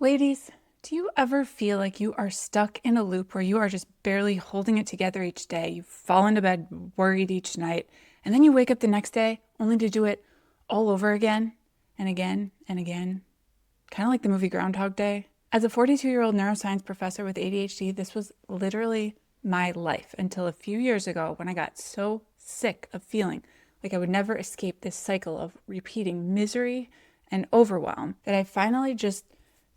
Ladies, do you ever feel like you are stuck in a loop where you are just barely holding it together each day? You fall into bed worried each night, and then you wake up the next day only to do it all over again and again and again? Kind of like the movie Groundhog Day. As a 42-year-old neuroscience professor with ADHD, this was literally my life until a few years ago when I got so sick of feeling like I would never escape this cycle of repeating misery and overwhelm that I finally just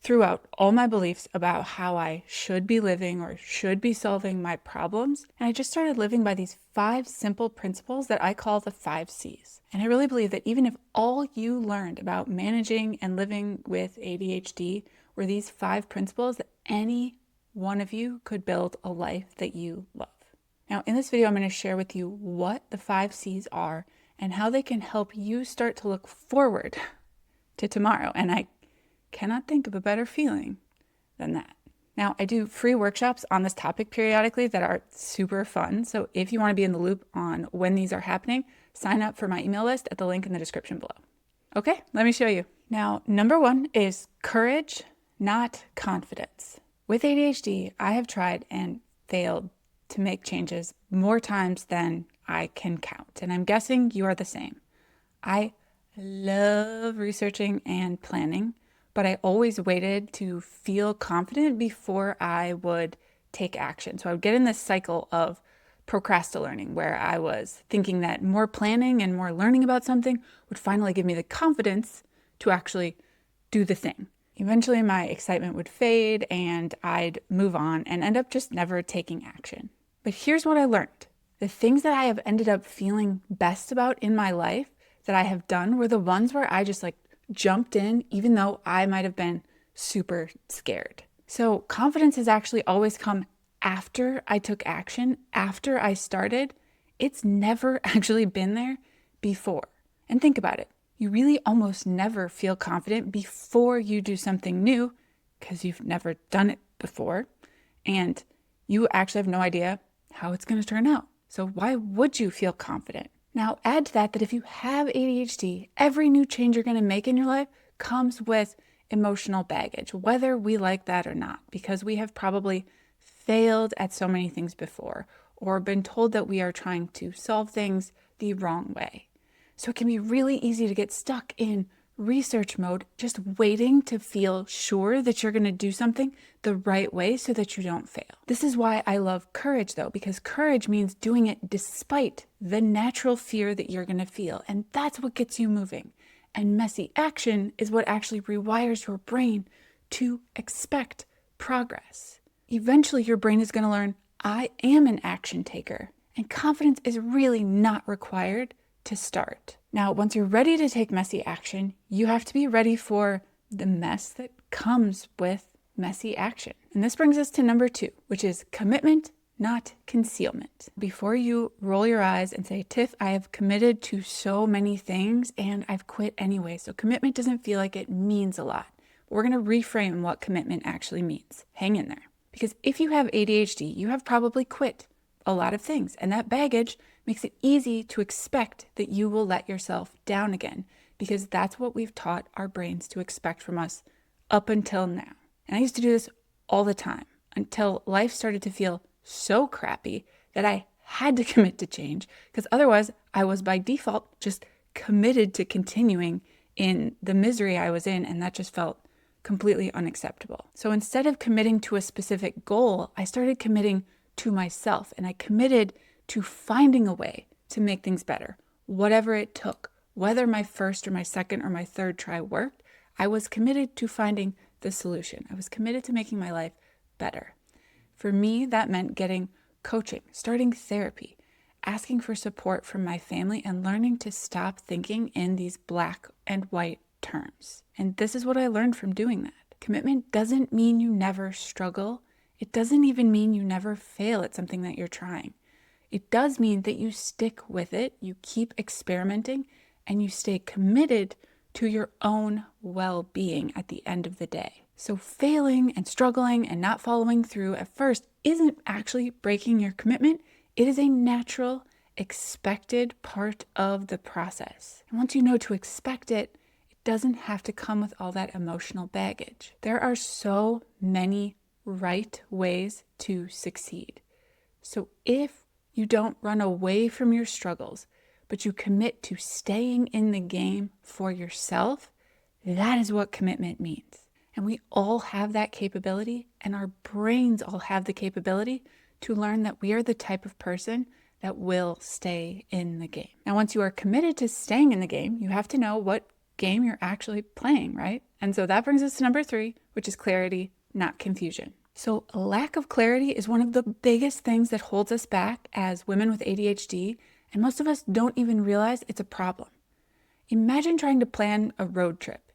threw out all my beliefs about how I should be living or should be solving my problems. And I just started living by these 5 simple principles that I call the 5 C's. And I really believe that even if all you learned about managing and living with ADHD were these 5 principles, that any one of you could build a life that you love. Now, in this video, I'm going to share with you what the 5 C's are and how they can help you start to look forward to tomorrow. And I cannot think of a better feeling than that. Now, I do free workshops on this topic periodically that are super fun. So if you want to be in the loop on when these are happening, sign up for my email list at the link in the description below. Okay, let me show you. Now, number 1 is courage, not confidence. With ADHD, I have tried and failed to make changes more times than I can count. And I'm guessing you are the same. I love researching and planning, but I always waited to feel confident before I would take action. So I would get in this cycle of procrastinating where I was thinking that more planning and more learning about something would finally give me the confidence to actually do the thing. Eventually my excitement would fade and I'd move on and end up just never taking action. But here's what I learned. The things that I have ended up feeling best about in my life that I have done were the ones where I just jumped in, even though I might have been super scared. So confidence has actually always come after I took action, after I started. It's never actually been there before. And think about it. You really almost never feel confident before you do something new because you've never done it before. And you actually have no idea how it's going to turn out. So why would you feel confident? Now, add to that if you have ADHD, every new change you're going to make in your life comes with emotional baggage, whether we like that or not, because we have probably failed at so many things before or been told that we are trying to solve things the wrong way. So it can be really easy to get stuck in research mode, just waiting to feel sure that you're going to do something the right way so that you don't fail. This is why I love courage though, because courage means doing it despite the natural fear that you're going to feel. And that's what gets you moving. And messy action is what actually rewires your brain to expect progress. Eventually your brain is going to learn, I am an action taker. And confidence is really not required to start. Now, once you're ready to take messy action, you have to be ready for the mess that comes with messy action. And this brings us to number 2, which is commitment, not concealment. Before you roll your eyes and say, Tiff, I have committed to so many things and I've quit anyway. So commitment doesn't feel like it means a lot. But we're going to reframe what commitment actually means. Hang in there. Because if you have ADHD, you have probably quit a lot of things. And that baggage makes it easy to expect that you will let yourself down again, because that's what we've taught our brains to expect from us up until now. And I used to do this all the time until life started to feel so crappy that I had to commit to change, because otherwise I was by default just committed to continuing in the misery I was in, and that just felt completely unacceptable. So instead of committing to a specific goal, I started committing to myself, and I committed to finding a way to make things better, whatever it took. Whether my first or my second or my third try worked, I was committed to finding the solution. I was committed to making my life better. For me, that meant getting coaching, starting therapy, asking for support from my family, and learning to stop thinking in these black and white terms. And this is what I learned from doing that. Commitment doesn't mean you never struggle. It doesn't even mean you never fail at something that you're trying. It does mean that you stick with it, you keep experimenting, and you stay committed to your own well-being at the end of the day. So failing and struggling and not following through at first isn't actually breaking your commitment. It is a natural, expected part of the process. And once you know to expect it, it doesn't have to come with all that emotional baggage. There are so many right ways to succeed. So if you don't run away from your struggles, but you commit to staying in the game for yourself, that is what commitment means. And we all have that capability, and our brains all have the capability to learn that we are the type of person that will stay in the game. Now, once you are committed to staying in the game, you have to know what game you're actually playing, right? And so that brings us to number 3, which is clarity, not confusion. So a lack of clarity is one of the biggest things that holds us back as women with ADHD, and most of us don't even realize it's a problem. Imagine trying to plan a road trip.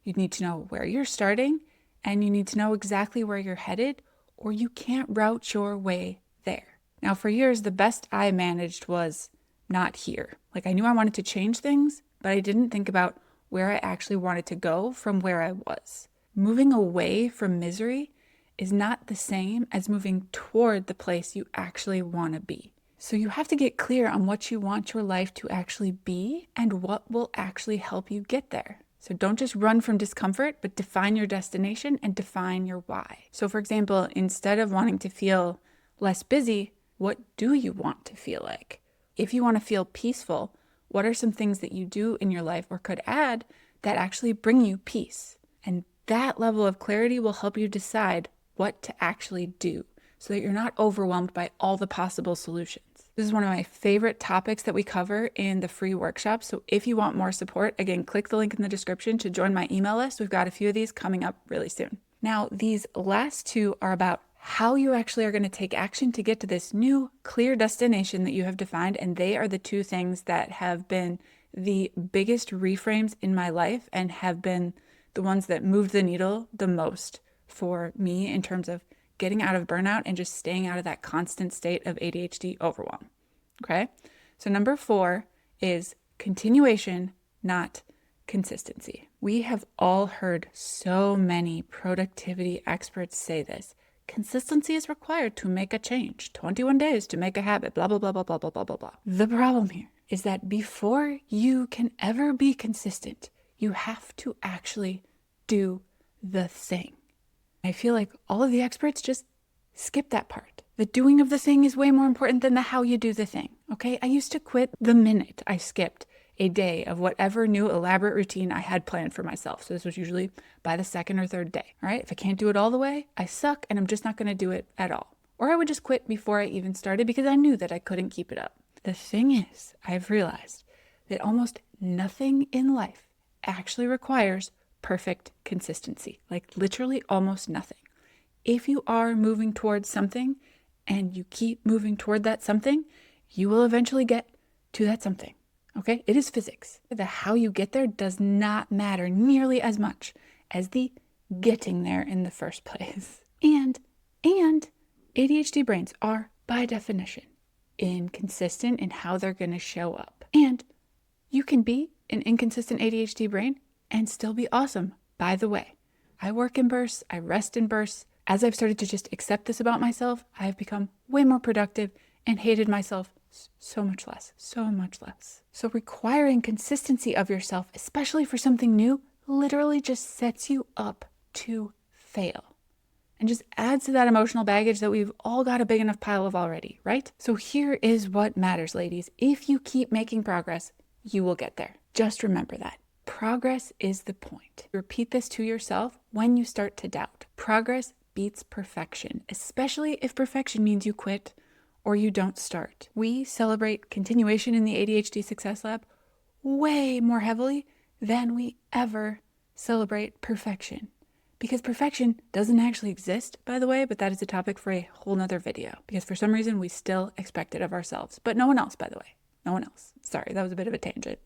You need to know where you're starting, and you need to know exactly where you're headed, or you can't route your way there. Now, for years, the best I managed was not here. Like, I knew I wanted to change things, but I didn't think about where I actually wanted to go from where I was. Moving away from misery is not the same as moving toward the place you actually want to be. So you have to get clear on what you want your life to actually be and what will actually help you get there. So don't just run from discomfort, but define your destination and define your why. So for example, instead of wanting to feel less busy, what do you want to feel like? If you want to feel peaceful, what are some things that you do in your life or could add that actually bring you peace? And that level of clarity will help you decide what to actually do so that you're not overwhelmed by all the possible solutions. This is one of my favorite topics that we cover in the free workshop. So if you want more support, again, click the link in the description to join my email list. We've got a few of these coming up really soon. Now, these last 2 are about how you actually are going to take action to get to this new clear destination that you have defined. And they are the 2 things that have been the biggest reframes in my life and have been the ones that moved the needle the most for me in terms of getting out of burnout and just staying out of that constant state of ADHD overwhelm. Okay? So number 4 is continuation, not consistency. We have all heard so many productivity experts say this. Consistency is required to make a change. 21 days to make a habit, blah, blah, blah, blah, blah, blah, blah, blah, blah. The problem here is that before you can ever be consistent, you have to actually do the thing. I feel like all of the experts just skip that part. The doing of the thing is way more important than the how you do the thing, okay? I used to quit the minute I skipped a day of whatever new elaborate routine I had planned for myself. So this was usually by the 2nd or 3rd day, all right? If I can't do it all the way, I suck and I'm just not gonna do it at all. Or I would just quit before I even started because I knew that I couldn't keep it up. The thing is, I've realized that almost nothing in life actually requires perfect consistency, like literally almost nothing. If you are moving towards something and you keep moving toward that something, you will eventually get to that something. Okay? It is physics. The how you get there does not matter nearly as much as the getting there in the first place. And ADHD brains are, by definition, inconsistent in how they're going to show up. And you can be an inconsistent ADHD brain and still be awesome. By the way, I work in bursts, I rest in bursts. As I've started to just accept this about myself, I've become way more productive and hated myself so much less. So requiring consistency of yourself, especially for something new, literally just sets you up to fail and just adds to that emotional baggage that we've all got a big enough pile of already, right? So here is what matters, ladies. If you keep making progress, you will get there. Just remember that. Progress is the point. Repeat this to yourself when you start to doubt. Progress beats perfection, especially if perfection means you quit or you don't start. We celebrate continuation in the ADHD Success Lab way more heavily than we ever celebrate perfection. Because perfection doesn't actually exist, by the way, but that is a topic for a whole nother video. Because for some reason, we still expect it of ourselves. But no one else, by the way. No one else. Sorry, that was a bit of a tangent.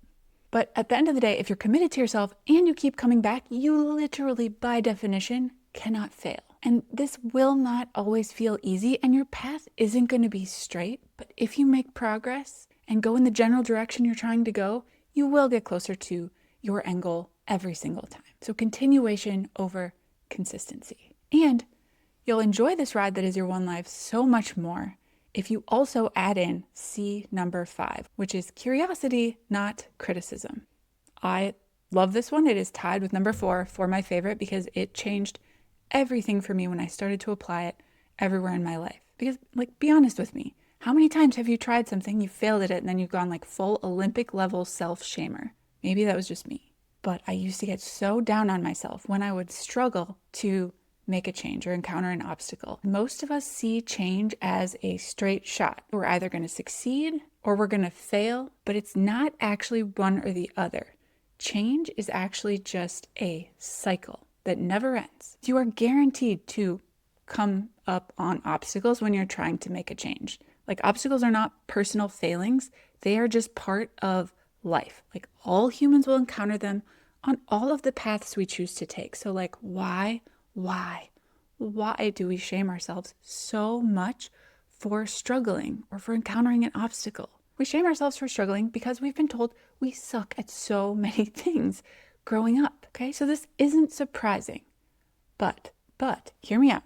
But at the end of the day, if you're committed to yourself and you keep coming back, you literally, by definition, cannot fail. And this will not always feel easy, and your path isn't going to be straight. But if you make progress and go in the general direction you're trying to go, you will get closer to your end goal every single time. So continuation over consistency. And you'll enjoy this ride that is your one life so much more if you also add in C number 5, which is curiosity, not criticism. I Love this one. It is tied with number 4 for my favorite because it changed everything for me when I started to apply it everywhere in my life. Because, like, be honest with me. How many times have you tried something, you failed at it, and then you've gone like full Olympic level self-shamer? Maybe that was just me. But I used to get so down on myself when I would struggle to make a change or encounter an obstacle. Most of us see change as a straight shot. We're either going to succeed or we're going to fail, but it's not actually one or the other. Change is actually just a cycle that never ends. You are guaranteed to come up on obstacles when you're trying to make a change. Like, obstacles are not personal failings, they are just part of life. Like, all humans will encounter them on all of the paths we choose to take. So, like, why do we shame ourselves so much for struggling or for encountering an obstacle? We shame ourselves for struggling because we've been told we suck at so many things growing up. Okay, so this isn't surprising. But, hear me out.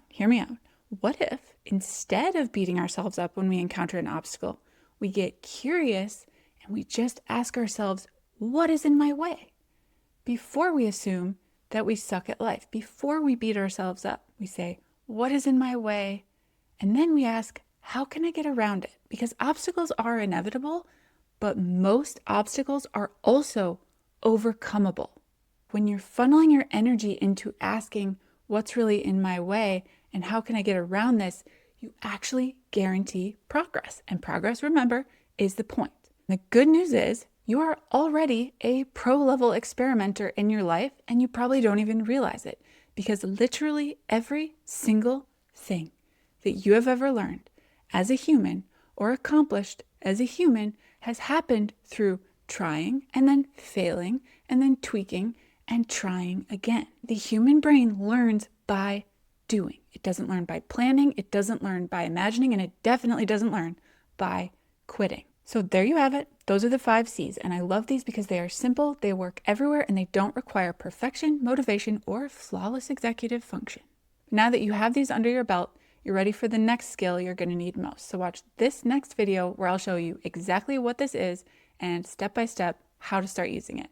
What if instead of beating ourselves up when we encounter an obstacle, we get curious and we just ask ourselves, what is in my way? Before we assume that we suck at life, before we beat ourselves up, we say, what is in my way? And then we ask, how can I get around it? Because obstacles are inevitable, but most obstacles are also overcomable. When you're funneling your energy into asking, what's really in my way and how can I get around this, you actually guarantee progress. And progress, remember, is the point. The good news is you are already a pro-level experimenter in your life, and you probably don't even realize it, because literally every single thing that you have ever learned as a human or accomplished as a human has happened through trying and then failing and then tweaking and trying again. The human brain learns by doing. It doesn't learn by planning, it doesn't learn by imagining, and it definitely doesn't learn by quitting. So there you have it. Those are the 5 C's, and I love these because they are simple, they work everywhere, and they don't require perfection, motivation, or flawless executive function. Now that you have these under your belt, you're ready for the next skill you're going to need most. So watch this next video where I'll show you exactly what this is and step by step how to start using it.